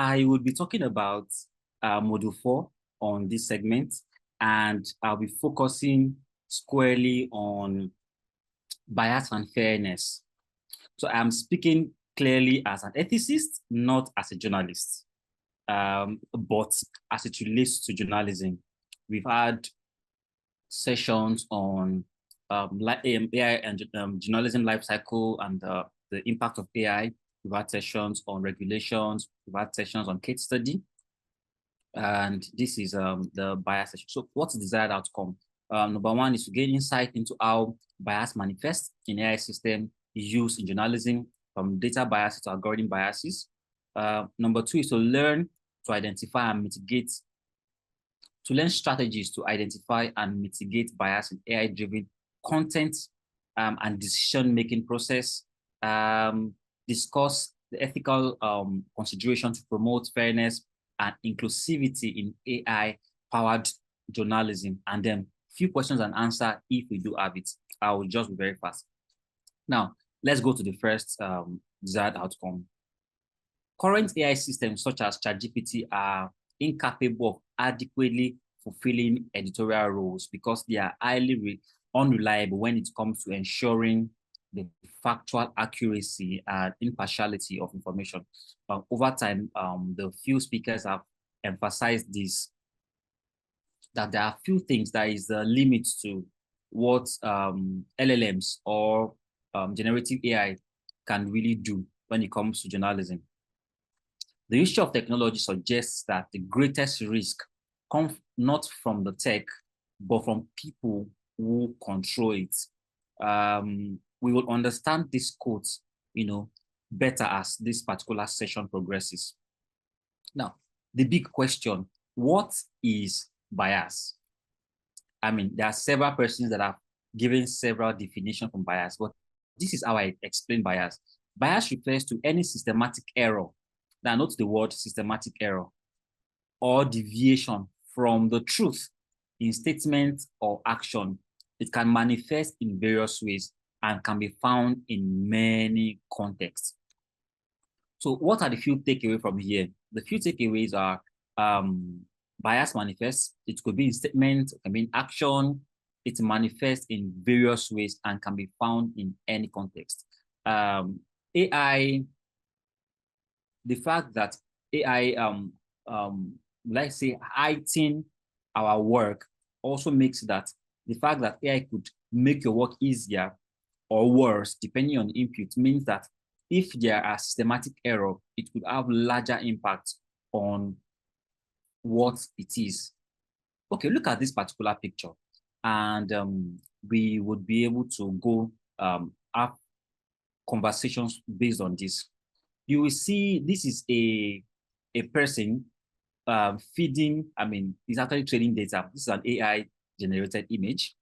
I will be talking about Module 4 on this segment, and I'll be focusing squarely on bias and fairness. So I'm speaking clearly as an ethicist, not as a journalist, but as it relates to journalism. We've had sessions on AI and journalism life cycle and the impact of AI. We've had sessions on regulations. We've had sessions on case study. And this is the bias session. So what's the desired outcome? Number one is to gain insight into how bias manifests in AI system used in journalism, from data biases to algorithm biases. Number two is to learn to identify and mitigate, to learn strategies to identify and mitigate bias in AI-driven content and decision-making process. Discuss the ethical consideration to promote fairness and inclusivity in AI-powered journalism, and then few questions and answer if we do have it. I will just be very fast. Now, let's go to the first desired outcome. Current AI systems such as ChatGPT are incapable of adequately fulfilling editorial roles because they are highly unreliable when it comes to ensuring the factual accuracy and impartiality of information. Over time, the few speakers have emphasized this, that there are few things that is the limit to what LLMs or generative AI can really do when it comes to journalism. The history of technology suggests that the greatest risk comes not from the tech, but from people who control it. We will understand this quote, better as this particular session progresses. Now, the big question, what is bias? I mean, there are several persons that have given several definitions from bias, but this is how I explain bias. Bias refers to any systematic error. Now, note the word systematic error, or deviation from the truth in statement or action. It can manifest in various ways and can be found in many contexts. So what are the few takeaways from here? The few takeaways are bias manifests. It could be in statement, it can be in action. It manifests in various ways and can be found in any context. AI, the fact that AI, let's say, heighten our work also makes that the fact that AI could make your work easier or worse, depending on input, means that if there are systematic error, it could have larger impact on what it is. Okay, look at this particular picture, and we would be able to go have conversations based on this. You will see this is a person feeding, he's actually training data. This is an AI generated image.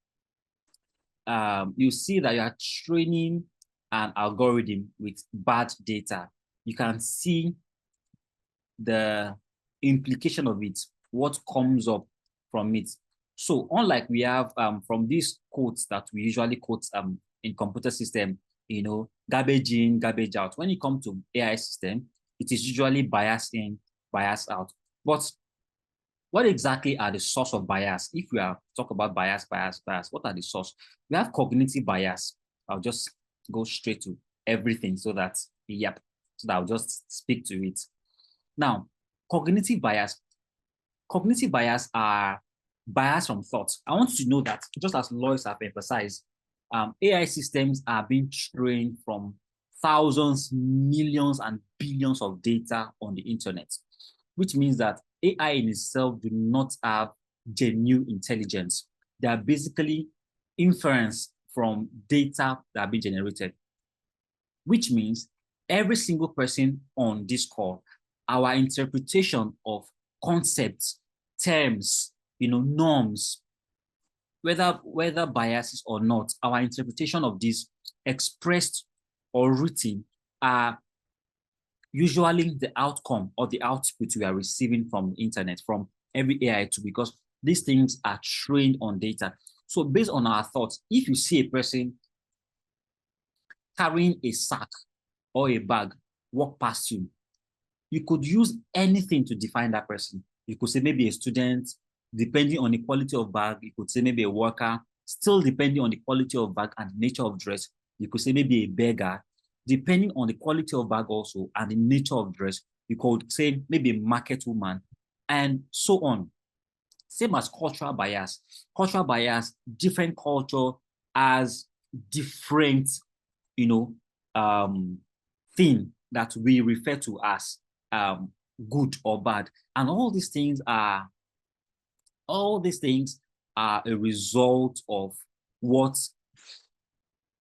You see that you are training an algorithm with bad data. You can see the implication of it, what comes up from it. So unlike we have from these quotes that we usually quote in computer system, garbage in, garbage out. When it comes to AI system, it is usually bias in, bias out. But what exactly are the source of bias? If we are talk about bias, what are the source? We have cognitive bias. I'll just go straight to everything so that I'll just speak to it. Now, cognitive bias are bias from thoughts. I want you to know that, just as lawyers have emphasized, AI systems are being trained from thousands, millions, and billions of data on the internet, which means that AI in itself do not have genuine intelligence. They are basically inference from data that have been generated, which means every single person on this call, our interpretation of concepts, terms, norms, whether biases or not, our interpretation of this expressed or written are usually the outcome or the output we are receiving from the internet, from every AI tool, because these things are trained on data. So based on our thoughts, if you see a person carrying a sack or a bag walk past you, you could use anything to define that person. You could say maybe a student, depending on the quality of bag. You could say maybe a worker, still depending on the quality of bag and the nature of dress. You could say maybe a beggar, depending on the quality of bag also and the nature of dress. You could say maybe a market woman, and so on. Same as cultural bias. Cultural bias, different culture has different, you know, thing that we refer to as good or bad. And all these things are a result of what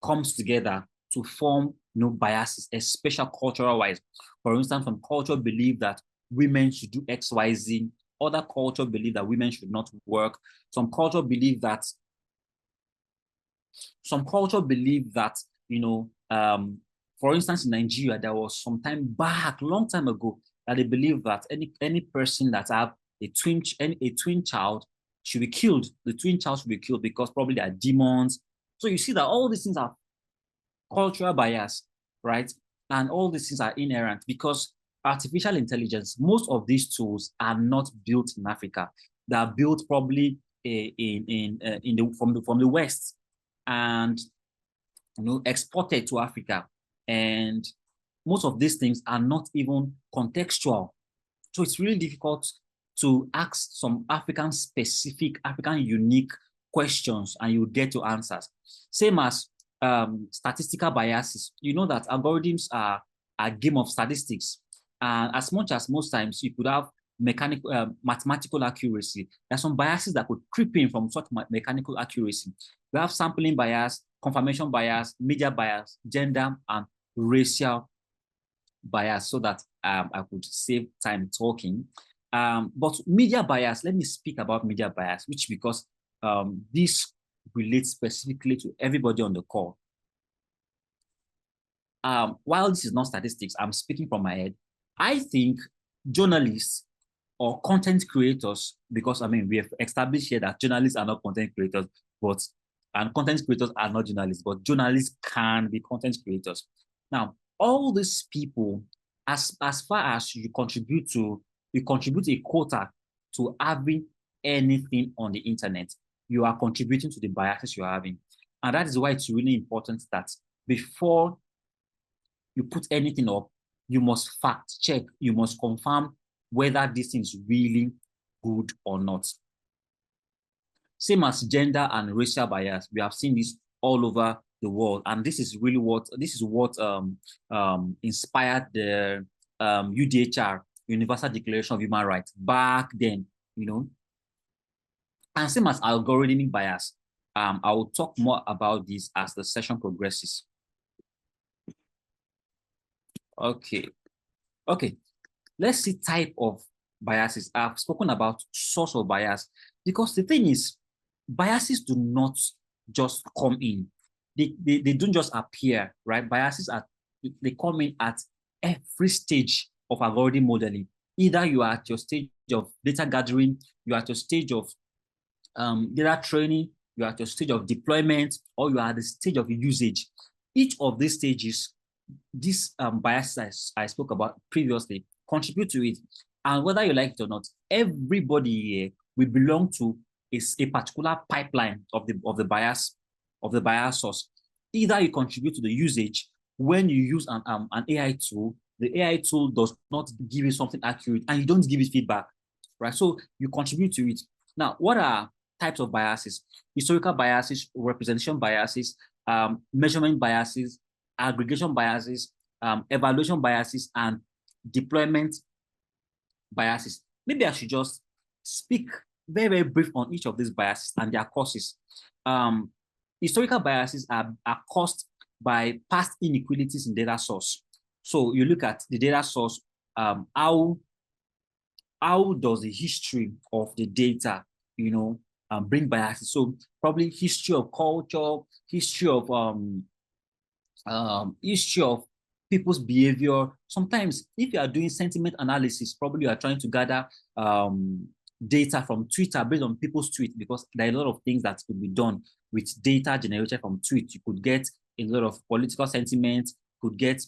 comes together to form, biases, especially cultural wise. For instance, some culture believe that women should do X, Y, Z. Other culture believe that women should not work. Some culture believe that, for instance, in Nigeria, there was some time back, long time ago, that they believe that any person that have a twin child should be killed. The twin child should be killed because probably they are demons. So you see that all these things are cultural bias, right? And all these things are inherent because artificial intelligence, most of these tools are not built in Africa. They are built probably from the West and exported to Africa. And most of these things are not even contextual. So it's really difficult to ask some African unique questions and you get your answers. Same as statistical biases. You know that algorithms are a game of statistics. And as much as most times you could have mathematical accuracy, there are some biases that could creep in from such mechanical accuracy. We have sampling bias, confirmation bias, media bias, gender, and racial bias, so that I could save time talking. But media bias, let me speak about media bias, which because this relates specifically to everybody on the call. While this is not statistics, I'm speaking from my head. I think journalists or content creators, because we have established here that journalists are not content creators, and content creators are not journalists, but journalists can be content creators. Now, all these people, as far as you contribute a quota to having anything on the internet, you are contributing to the biases you're having. And that is why it's really important that before you put anything up, you must fact check, you must confirm whether this thing is really good or not. Same as gender and racial bias. We have seen this all over the world. And this is what inspired the UDHR, Universal Declaration of Human Rights, back then, And same as algorithmic bias. I will talk more about this as the session progresses. Okay. Let's see type of biases. I've spoken about source of bias because the thing is, biases do not just come in. They don't just appear, right? Biases they come in at every stage of algorithm modeling. Either you are at your stage of data gathering, you are at your stage of data training, you are at your stage of deployment, or you are at the stage of usage. Each of these stages, these biases I spoke about previously contribute to it. And whether you like it or not, everybody here will belong to a particular pipeline of the bias source. Either you contribute to the usage when you use an AI tool, the AI tool does not give you something accurate and you don't give it feedback, right? So you contribute to it. Now, what are types of biases? Historical biases, representation biases, measurement biases, aggregation biases, evaluation biases, and deployment biases. Maybe I should just speak very, very brief on each of these biases and their causes. Historical biases are caused by past inequalities in data source. So you look at the data source, how does the history of the data, bring biases? So probably history of culture, history of people's behavior. Sometimes if you are doing sentiment analysis, probably you are trying to gather data from Twitter based on people's tweets, because there are a lot of things that could be done with data generated from tweets. You could get a lot of political sentiment, could get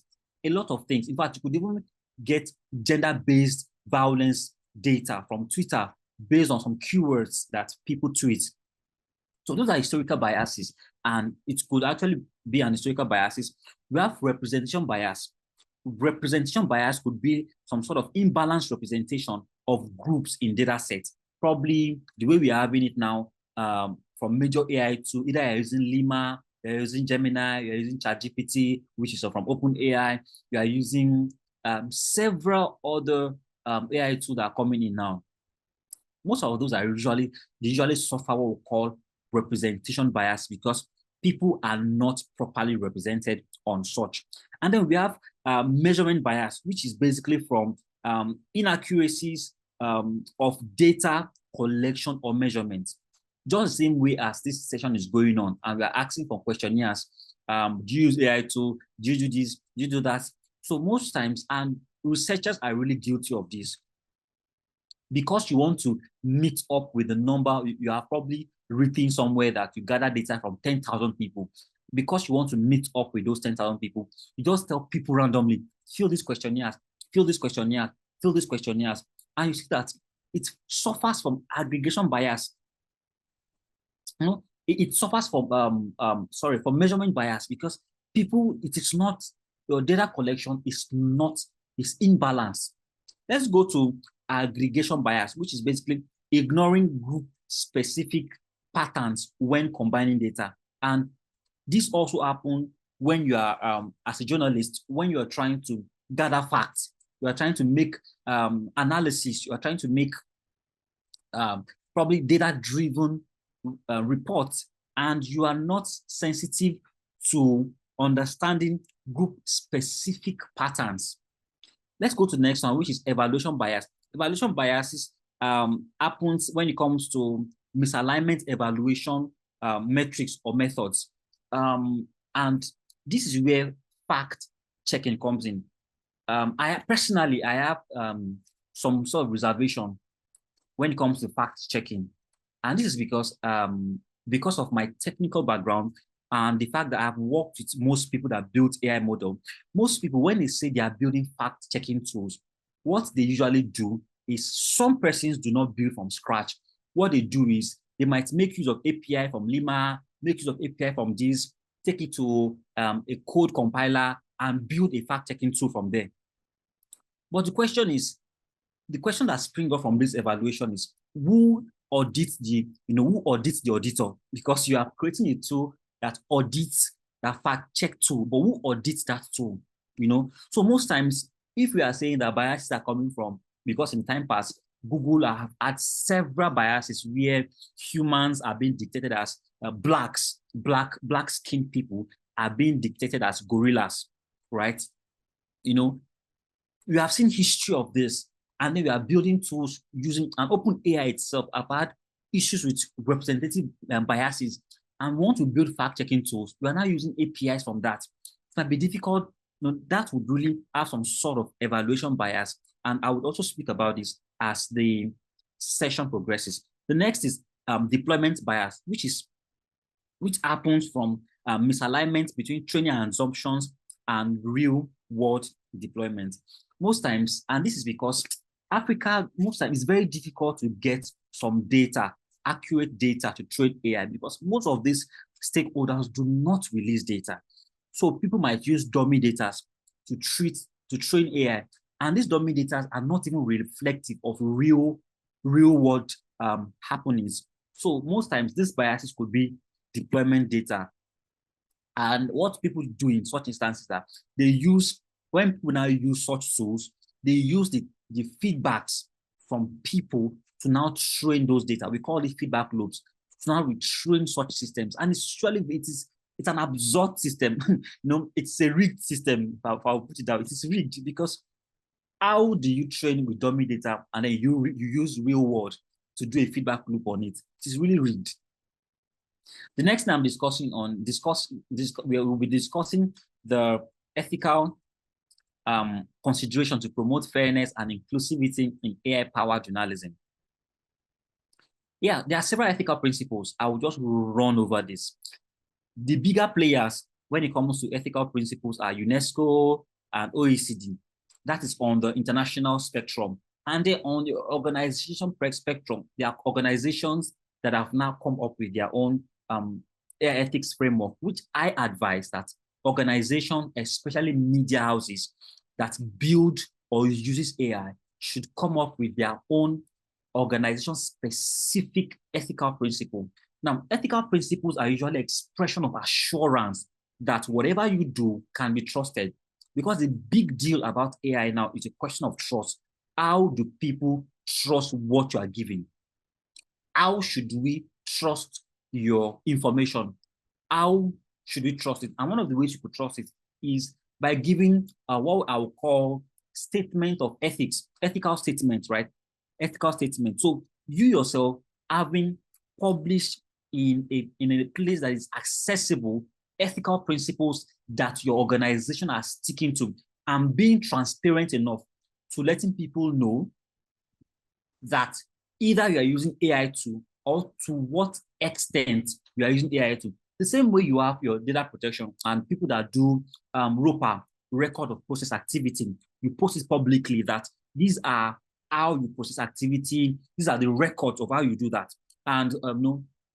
a lot of things. In fact, you could even get gender-based violence data from Twitter based on some keywords that people tweet. So those are historical biases, and it could actually be an historical biases. We have representation bias. Representation bias could be some sort of imbalanced representation of groups in data sets. Probably the way we are having it now, from major AI to either you're using Lima, you're using Gemini, you're using ChatGPT, which is from OpenAI, you are using several other AI tools that are coming in now. Most of those are they usually suffer what we call representation bias because people are not properly represented on such. And then we have measurement bias, which is basically from inaccuracies of data collection or measurement. Just the same way as this session is going on, and we are asking for questionnaires. Do you use AI tool? Do you do this? Do you do that? So most times, and researchers are really guilty of this, because you want to meet up with the number, you are probably written somewhere that you gather data from 10,000 people. Because you want to meet up with those 10,000 people, you just tell people randomly, fill this questionnaires, fill this questionnaire, fill this questionnaires. And you see that it suffers from aggregation bias. You know, it suffers from from measurement bias because people, it is not, your data collection is imbalanced. Let's go to aggregation bias, which is basically ignoring group specific patterns when combining data. And this also happens when you are, as a journalist, when you are trying to gather facts, you are trying to make analysis, you are trying to make probably data-driven reports, and you are not sensitive to understanding group-specific patterns. Let's go to the next one, which is evaluation bias. Evaluation biases happens when it comes to misalignment evaluation metrics or methods. And this is where fact checking comes in. I have some sort of reservation when it comes to fact checking. And this is because of my technical background and the fact that I've worked with most people that build AI model. Most people, when they say they are building fact checking tools, what they usually do is, some persons do not build from scratch. What they do is they might make use of API from Lima, make use of API from this, take it to a code compiler and build a fact checking tool from there. But the question that springs up from this evaluation is, who audits the auditor? Because you are creating a tool that audits that fact check tool, but who audits that tool? So most times, if we are saying that biases are coming from, because in time past, Google have had several biases where humans are being dictated as black skinned people are being dictated as gorillas, right? We have seen history of this, and then we are building tools using an open AI itself. I've had issues with representative biases, and we want to build fact-checking tools. We are now using APIs from that. It might be difficult. That would really have some sort of evaluation bias, and I would also speak about this as the session progresses. The next is deployment bias, which happens from misalignment between training and assumptions and real-world deployment. Most times, and this is because Africa, most times, it's very difficult to get some data, accurate data to train AI, because most of these stakeholders do not release data. So people might use dummy data to train AI, and these dummy data are not even reflective of real world happenings. So most times, these biases could be deployment data. And what people do in such instances that when people now use such tools, they use the feedbacks from people to now train those data. We call it feedback loops. So now we train such systems, and it's an absurd system. It's a rigged system. If I'll put it down, it is rigged, because how do you train with dummy data and then you use real world to do a feedback loop on it? It is really rigged. The next thing I'm we will be discussing the ethical consideration to promote fairness and inclusivity in AI-powered journalism. Yeah, there are several ethical principles. I will just run over this. The bigger players when it comes to ethical principles are UNESCO and OECD. That is on the international spectrum. And then on the organization spectrum, there are organizations that have now come up with their own AI ethics framework, which I advise that organizations, especially media houses that build or uses AI, should come up with their own organization-specific ethical principle. Now, ethical principles are usually expression of assurance that whatever you do can be trusted. Because the big deal about AI now is a question of trust. How do people trust what you are giving? How should we trust your information? How should we trust it? And one of the ways you could trust it is by giving what I would call statement of ethics, ethical statement, right? Ethical statement. So you yourself having published in a place that is accessible ethical principles that your organization are sticking to, and being transparent enough to letting people know that either you are using AI to, or to what extent you are using AI to. The same way you have your data protection and people that do ROPA, record of process activity, you post it publicly that these are how you process activity, these are the records of how you do that. And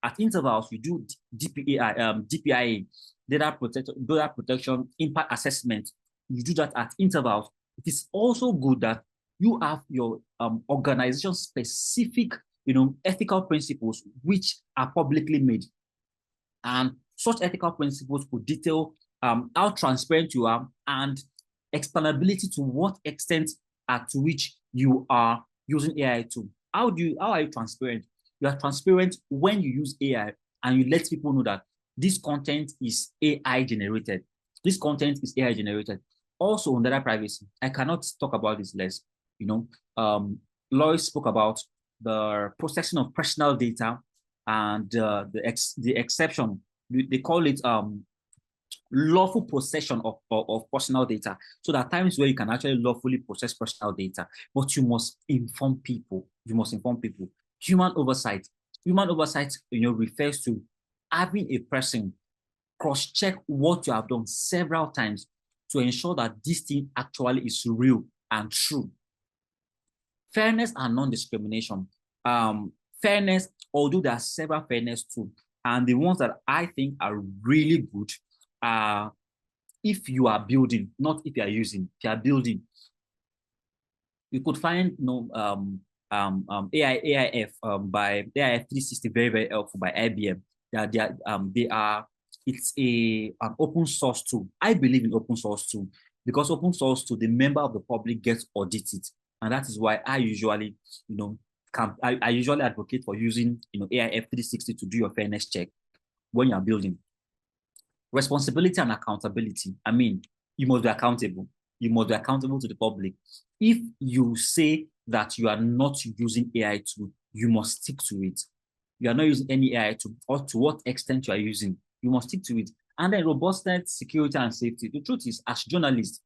at intervals, you do DPIA, data protection impact assessment. You do that at intervals. It is also good that you have your organization specific, ethical principles which are publicly made. And such ethical principles could detail how transparent you are and explainability to what extent at which you are using AI to. How are you transparent? You are transparent when you use AI and you let people know that this content is AI generated. This content is AI generated. Also, on data privacy, I cannot talk about this less. Lois spoke about the processing of personal data and the exception. They call it lawful possession of personal data. So there are times where you can actually lawfully possess personal data, but you must inform people. You must inform people. Human oversight. Human oversight, refers to having a person cross-check what you have done several times to ensure that this thing actually is real and true. Fairness and non-discrimination. Fairness, although there are several fairness too, and the ones that I think are really good are if you are building, not if you are using. If you are building, you could find AIF by AIF 360 very, very helpful by IBM. It's an open source tool. I believe in open source tool because open source tool, the member of the public gets audited. And that is why I usually, I usually advocate for using, AIF 360 to do your fairness check when you're building. Responsibility and accountability. I mean, you must be accountable. You must be accountable to the public. If you say that you are not using AI tool, you must stick to it. You are not using any AI tool, or to what extent you are using, you must stick to it. And then robustness, security, and safety. The truth is, as journalists,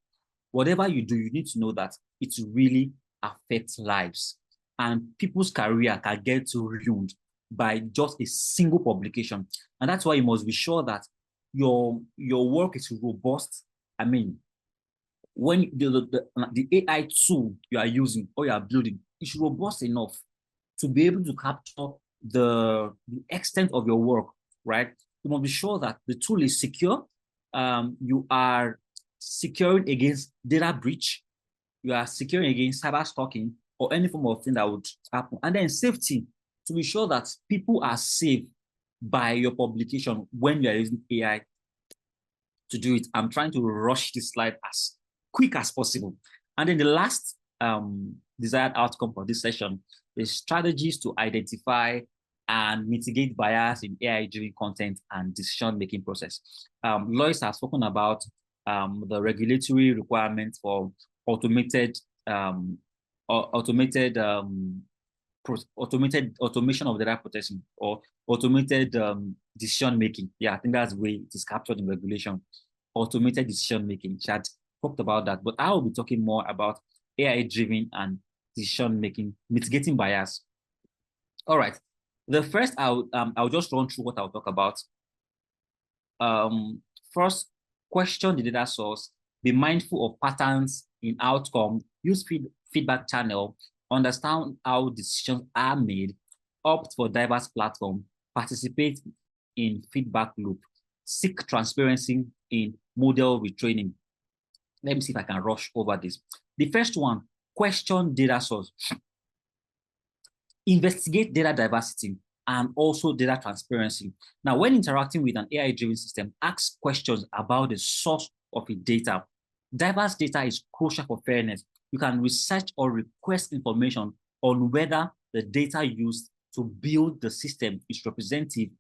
whatever you do, you need to know that it really affects lives. And people's career can get ruined by just a single publication. And that's why you must be sure that your work is robust. I mean, when the AI tool you are using or you are building is robust enough to be able to capture the extent of your work, right? You must be sure that the tool is secure. You are securing against data breach. You are securing against cyber stalking or any form of thing that would happen. And then safety, to be sure that people are safe by your publication when you are using AI to do it. I'm trying to rush this slide as quick as possible. And then the last desired outcome for this session is strategies to identify and mitigate bias in AI-driven content and decision-making process. Lois has spoken about the regulatory requirements for automation of data processing or automated decision making. Yeah, I think that's the way it is captured in regulation. Automated decision making. She had talked about that, but I will be talking more about AI driven and decision making, mitigating bias. All right. The first, I'll just run through what I'll talk about. First, question the data source. Be mindful of patterns in outcome, use feedback channel, understand how decisions are made, opt for diverse platform, participate in feedback loop, seek transparency in model retraining. Let me see if I can rush over this. The first one, question data source. Investigate data diversity and also data transparency. Now, when interacting with an AI-driven system, ask questions about the source of the data. Diverse data is crucial for fairness. You can research or request information on whether the data used to build the system is representative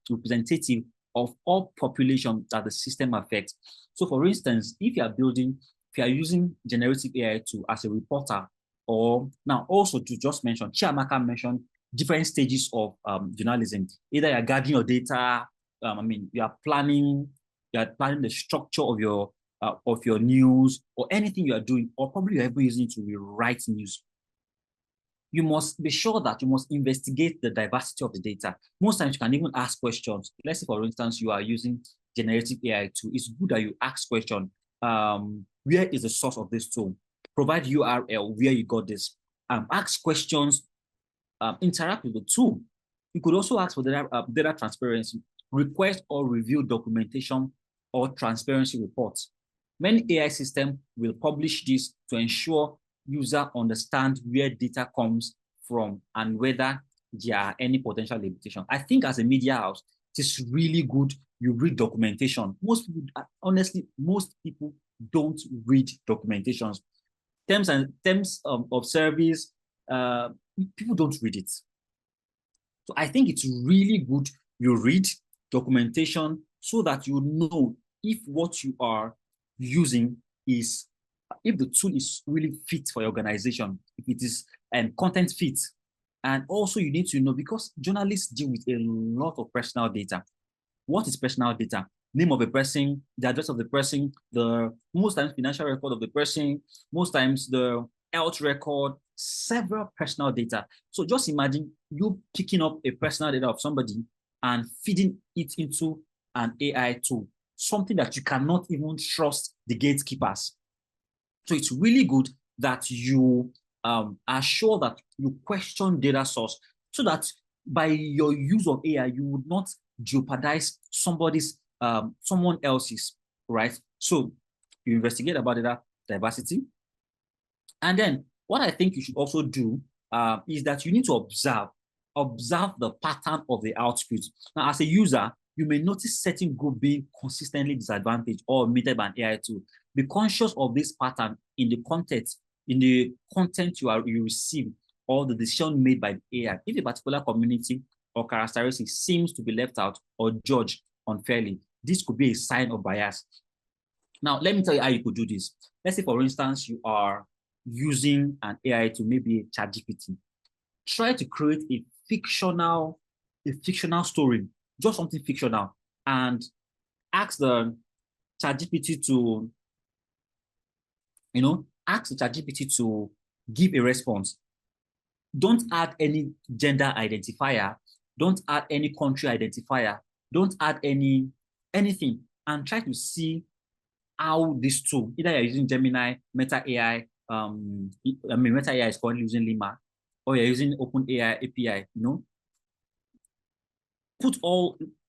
of all population that the system affects. So for instance, if you are using generative AI tool as a reporter, or now also to just mention, Chiamaka mentioned different stages of journalism. Either you're gathering your data, you are planning the structure of your news or anything you are doing, or probably you're even using it to rewrite news. You must be sure that you must investigate the diversity of the data. Most times you can even ask questions. Let's say, for instance, you are using generative AI tool. It's good that you ask questions. Where is the source of this tool? Provide URL where you got this. Ask questions. Interact with the tool. You could also ask for data transparency, request or review documentation or transparency reports. Many AI systems will publish this to ensure user understand where data comes from and whether there are any potential limitations. I think as a media house, it is really good you read documentation. Most people don't read documentations. Terms of service, people don't read it. So I think it's really good you read documentation so that you know if what you are using is, if the tool is really fit for your organization, if it is content fit. And also you need to know, because journalists deal with a lot of personal data. What is personal data? Name of a person, the address of the person, the most times financial record of the person, most times the health record, several personal data. So just imagine you picking up a personal data of somebody and feeding it into an AI tool, something that you cannot even trust the gatekeepers. So it's really good that you are sure that you question data source, so that by your use of AI, you would not jeopardize someone else's, right? So you investigate about data diversity. And then what I think you should also do is that you need to observe the pattern of the output. Now, as a user, you may notice certain group being consistently disadvantaged or omitted by an AI tool. Be conscious of this pattern in the content you receive, or the decision made by the AI. If a particular community or characteristic seems to be left out or judged unfairly, this could be a sign of bias. Now, let me tell you how you could do this. Let's say, for instance, you are using an AI to maybe ChatGPT. Try to create a fictional story, just something fictional, and ask the ChatGPT to, to give a response. Don't add any gender identifier. Don't add any country identifier. Don't add anything, and try to see how this tool, either you're using Gemini, Meta AI, Meta AI is currently using Lima, or you're using OpenAI API,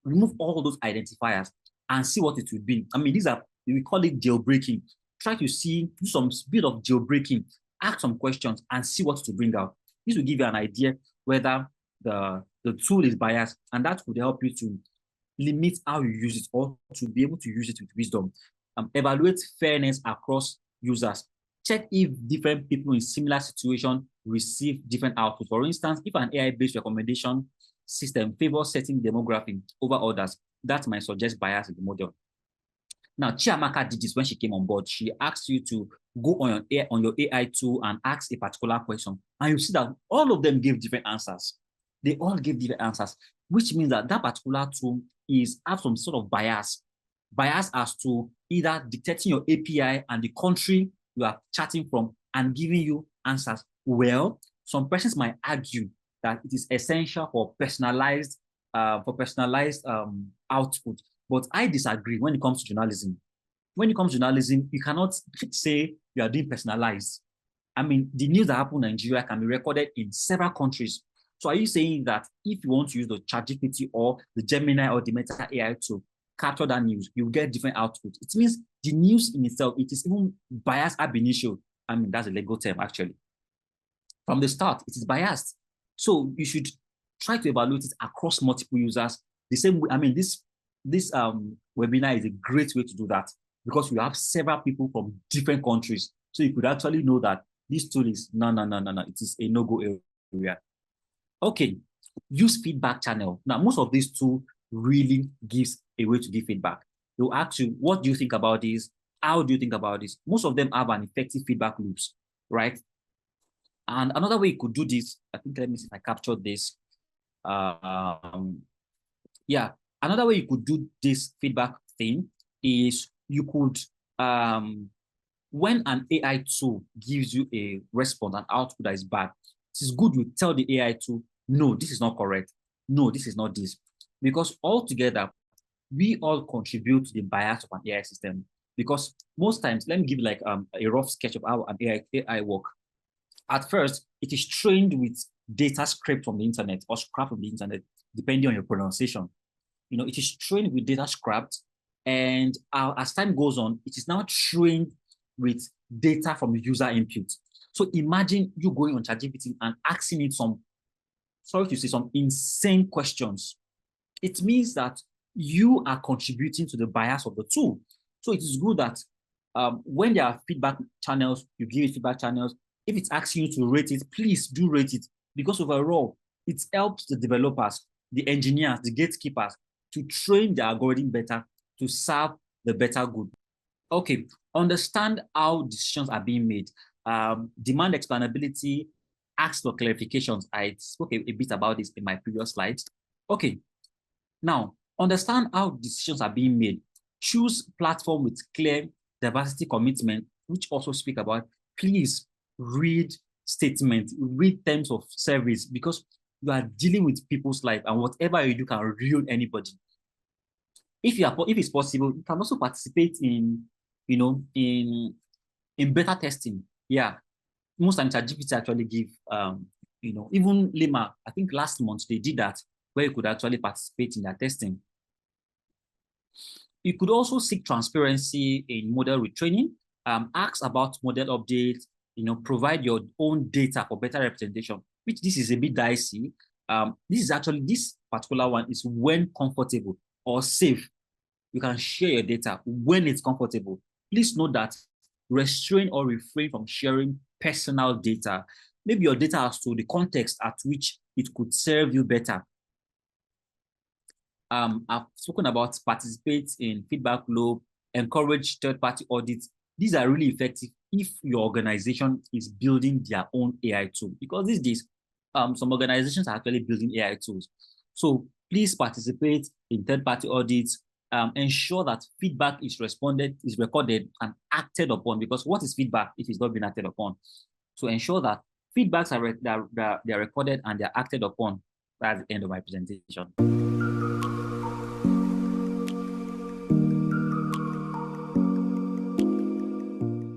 remove all those identifiers and see what it will be. We call it jailbreaking. Try to do some bit of jailbreaking, ask some questions and see what to bring out. This will give you an idea whether the tool is biased, and that would help you to limit how you use it, or to be able to use it with wisdom. Evaluate fairness across users. Check if different people in similar situations receive different outputs. For instance, if an AI-based recommendation system favors certain demographic over others, that might suggest bias in the model. Now, Chiamaka did this when she came on board. She asked you to go on your AI tool and ask a particular question. And you see that all of them gave different answers. They all gave different answers, which means that particular tool have some sort of bias as to either dictating your API and the country you are chatting from and giving you answers. Well, some persons might argue that it is essential for personalized output, but I disagree when it comes to journalism. when it comes to journalism, you cannot say you are doing personalized. I mean, the news that happened in Nigeria can be recorded in several countries. So are you saying that if you want to use the ChatGPT or the Gemini or the Meta AI to capture that news, you get different outputs? It means the news in itself, it is even biased ab initio. I mean, that's a legal term, actually. From the start, it is biased. So you should try to evaluate it across multiple users. The same way, I mean, this webinar is a great way to do that because you have several people from different countries. So you could actually know that this tool is no. It is a no-go area. Okay, use feedback channel. Now, most of these tools really gives a way to give feedback. They'll ask you, what do you think about this? How do you think about this? Most of them have an effective feedback loops, right? And another way you could do this, I think, let me see if I captured this. Yeah, another way you could do this feedback thing is you could, when an AI tool gives you a response, an output that is bad, it is good you tell the AI tool, no, this is not correct. No, this is not this. Because altogether, we all contribute to the bias of an AI system. Because most times, let me give like a rough sketch of how an AI work. At first, it is trained with data scraped from the internet or scrapped from the internet, depending on your pronunciation. You know, it is trained with data scrapped, and as time goes on, it is now trained with data from user input. So imagine you going on ChatGPT and asking it some, sorry to say, some insane questions. It means that you are contributing to the bias of the tool. So it is good that when there are feedback channels, you give it feedback channels. If it's asking you to rate it, please do rate it, because overall, it helps the developers, the engineers, the gatekeepers to train the algorithm better to serve the better good. Okay, understand how decisions are being made. Demand explainability, ask for clarifications. I spoke a bit about this in my previous slides. Okay, now understand how decisions are being made. Choose platform with clear diversity commitment, which also speak about, please read statements, read terms of service, because you are dealing with people's life, and whatever you do can ruin anybody. If it's possible, you can also participate in, you know, in beta testing. Yeah, most times ChatGPT actually give, you know, even Lima, I think last month they did that, where you could actually participate in their testing. You could also seek transparency in model retraining, ask about model updates, you know, provide your own data for better representation, which this is a bit dicey. This particular one is when comfortable or safe. You can share your data when it's comfortable. Please note that restrain or refrain from sharing personal data. Maybe your data as to the context at which it could serve you better. I've spoken about participate in feedback loop, encourage third-party audits. These are really effective if your organization is building their own AI tool, because these days, some organizations are actually building AI tools. So please participate in third-party audits. Ensure that feedback is recorded and acted upon, because what is feedback if it's not been acted upon? So ensure that feedbacks are recorded and they're acted upon. That's the end of my presentation.